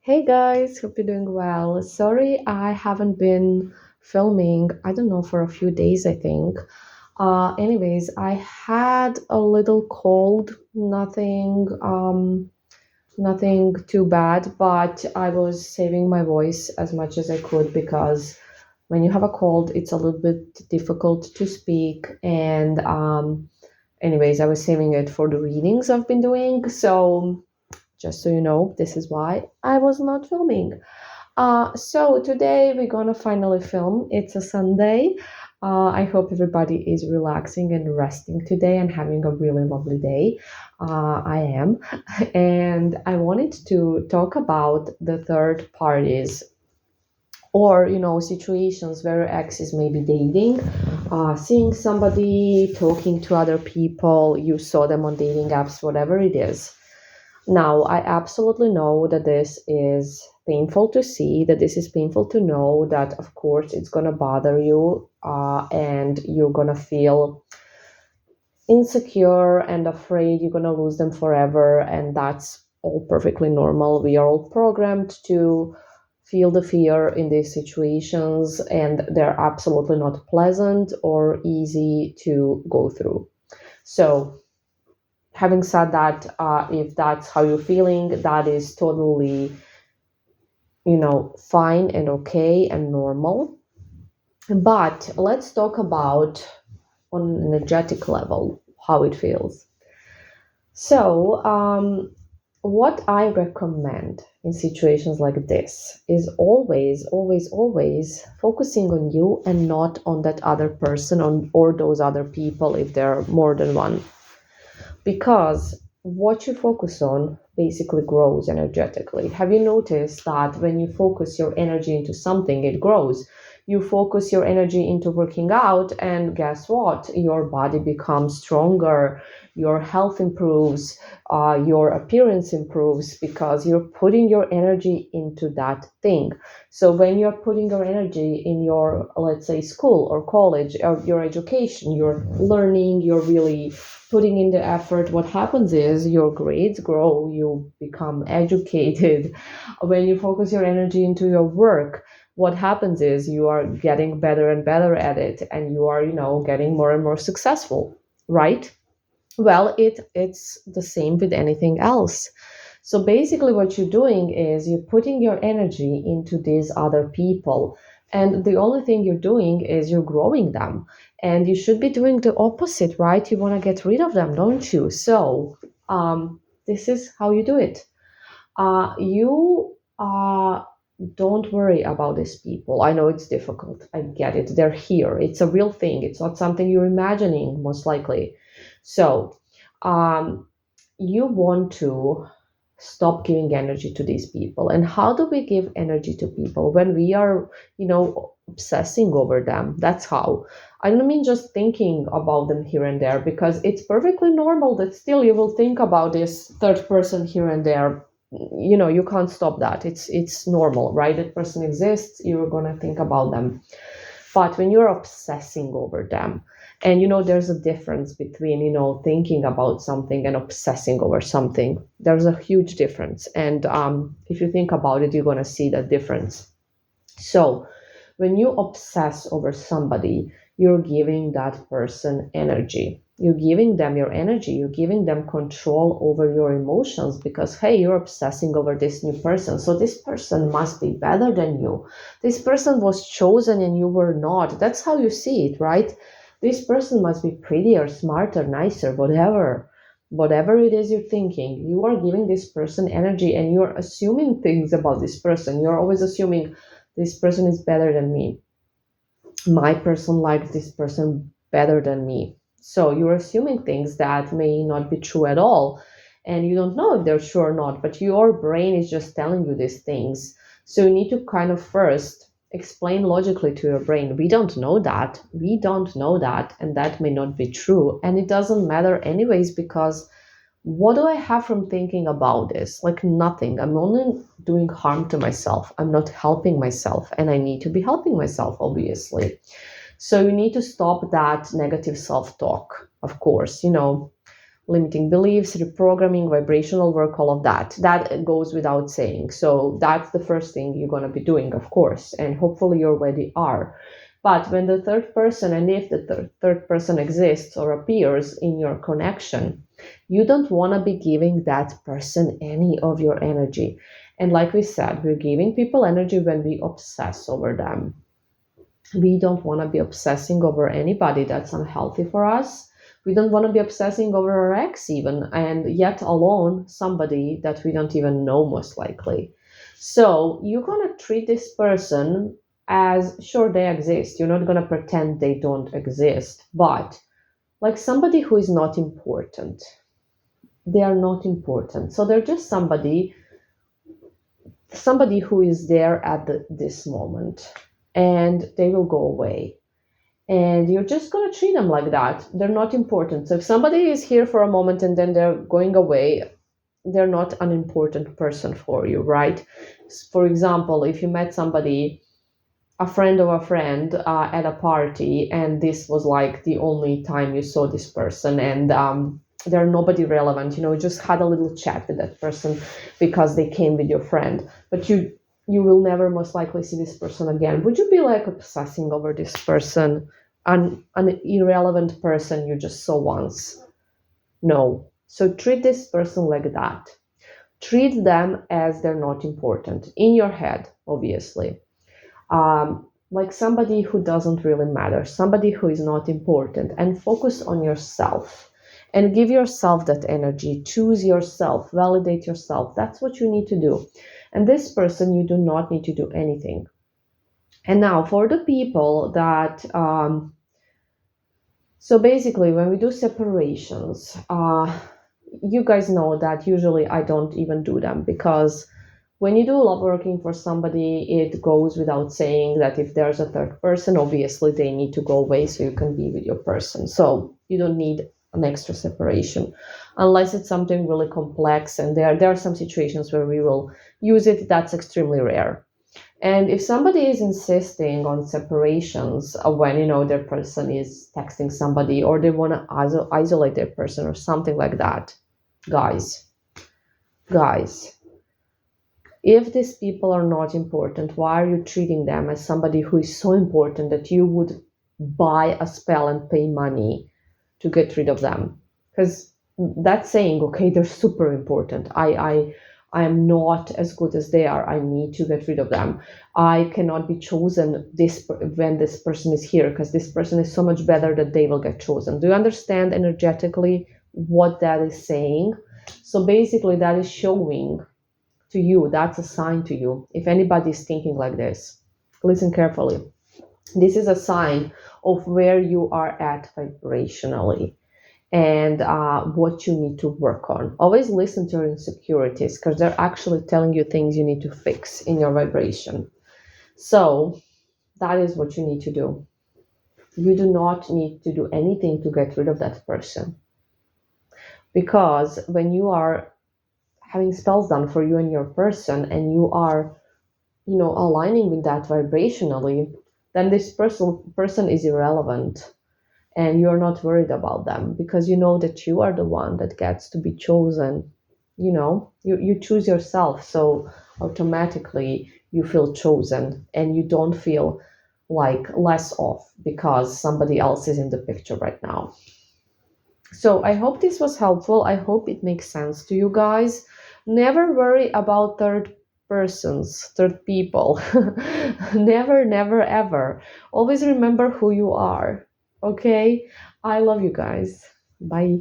Hey guys, hope you're doing well. Sorry, I haven't been filming, I don't know, for a few days, I think. Anyways, I had a little cold, nothing too bad, but I was saving my voice as much as I could because when you have a cold, it's a little bit difficult to speak. And anyways, I was saving it for the readings I've been doing. So just so you know, this is why I was not filming. So today we're gonna finally film. It's a Sunday. I hope everybody is relaxing and resting today and having a really lovely day. I am. And I wanted to talk about the third parties or situations where your ex is maybe dating, seeing somebody, talking to other people, you saw them on dating apps, whatever it is. Now, I absolutely know that this is painful to see, that this is painful to know, that of course it's going to bother you, and you're going to feel insecure and afraid you're going to lose them forever. And that's all perfectly normal. We are all programmed to feel the fear in these situations, and they're absolutely not pleasant or easy to go through. So, having said that, if that's how you're feeling, that is totally, fine and okay and normal. But let's talk about on an energetic level how it feels. So, what I recommend in situations like this is always, always, always focusing on you and not on that other person or those other people if there are more than one, because what you focus on basically grows energetically. Have you noticed that when you focus your energy into something, it grows? You focus your energy into working out, and guess what? Your body becomes stronger, your health improves, your appearance improves because you're putting your energy into that thing. So, when you're putting your energy in your, let's say, school or college or your education, you're learning, you're really putting in the effort, what happens is your grades grow, you become educated. When you focus your energy into your work, what happens is you are getting better and better at it, and you are, getting more and more successful, right? Well, it's the same with anything else. So basically what you're doing is you're putting your energy into these other people, and the only thing you're doing is you're growing them. And you should be doing the opposite, right? You want to get rid of them, don't you? So this is how you do it. You don't worry about these people. I know it's difficult. I get it. They're here. It's a real thing. It's not something you're imagining, most likely. So, um, you want to stop giving energy to these people. And how do we give energy to people? When we are, obsessing over them. That's how. I don't mean just thinking about them here and there, because it's perfectly normal that still you will think about this third person here and there. You can't stop that. It's normal, right? That person exists, you're going to think about them. But when you're obsessing over them, and there's a difference between thinking about something and obsessing over something. There's a huge difference, and if you think about it, you're going to see that difference. So when you obsess over somebody, you're giving that person energy. You're giving them your energy. You're giving them control over your emotions because, hey, you're obsessing over this new person. So this person must be better than you. This person was chosen and you were not. That's how you see it, right? This person must be prettier, smarter, nicer, whatever. Whatever it is you're thinking, you are giving this person energy, and you're assuming things about this person. You're always assuming this person is better than me. My person likes this person better than me. So you're assuming things that may not be true at all. And you don't know if they're true or not, but your brain is just telling you these things. So you need to kind of first explain logically to your brain, we don't know that. We don't know that. And that may not be true. And it doesn't matter, anyways, because what do I have from thinking about this? Like nothing. I'm only doing harm to myself. I'm not helping myself, and I need to be helping myself, obviously. So you need to stop that negative self talk, of course. limiting beliefs, reprogramming, vibrational work, all of that. That goes without saying. So that's the first thing you're going to be doing, of course, and hopefully you already are. But when the third person, and if the third person exists or appears in your connection, you don't want to be giving that person any of your energy. And like we said, we're giving people energy when we obsess over them. We don't want to be obsessing over anybody that's unhealthy for us. We don't want to be obsessing over our ex even, and yet alone somebody that we don't even know, most likely. So you're going to treat this person as, sure, they exist. You're not going to pretend they don't exist, but like somebody who is not important. They are not important. So they're just somebody who is there at this moment, and they will go away. And you're just going to treat them like that. They're not important. So if somebody is here for a moment and then they're going away, they're not an important person for you, right? For example, if you met somebody, a friend of a friend, at a party, and this was like the only time you saw this person, and they're nobody relevant, you just had a little chat with that person because they came with your friend, but you will never most likely see this person again. Would you be like obsessing over this person, an irrelevant person you just saw once? No. So treat this person like that. Treat them as they're not important in your head, obviously. Like somebody who doesn't really matter, somebody who is not important, and focus on yourself and give yourself that energy. Choose yourself, validate yourself. That's what you need to do. And this person, you do not need to do anything. And now for the people that, so basically when we do separations, you guys know that usually I don't even do them, because when you do love working for somebody, it goes without saying that if there's a third person, obviously they need to go away so you can be with your person. So you don't need an extra separation unless it's something really complex. And there are some situations where we will use it. That's extremely rare. And if somebody is insisting on separations when, their person is texting somebody, or they want to isolate their person or something like that, guys, if these people are not important, why are you treating them as somebody who is so important that you would buy a spell and pay money to get rid of them? Because that's saying, okay, they're super important. I am not as good as they are. I need to get rid of them. I cannot be chosen when this person is here, because this person is so much better that they will get chosen. Do you understand energetically what that is saying? So basically that is showing to you, that's a sign to you. If anybody is thinking like this, listen carefully. This is a sign of where you are at vibrationally, and what you need to work on. Always listen to your insecurities, because they're actually telling you things you need to fix in your vibration. So that is what you need to do. You do not need to do anything to get rid of that person, because when you are having spells done for you and your person, and you are aligning with that vibrationally, then this person is irrelevant, and you're not worried about them, because you know that you are the one that gets to be chosen. You choose yourself, so automatically you feel chosen, and you don't feel like less off because somebody else is in the picture right now. So I hope this was helpful. I hope it makes sense to you guys. Never worry about third people. Never, never, ever. Always remember who you are. Okay? I love you guys. Bye.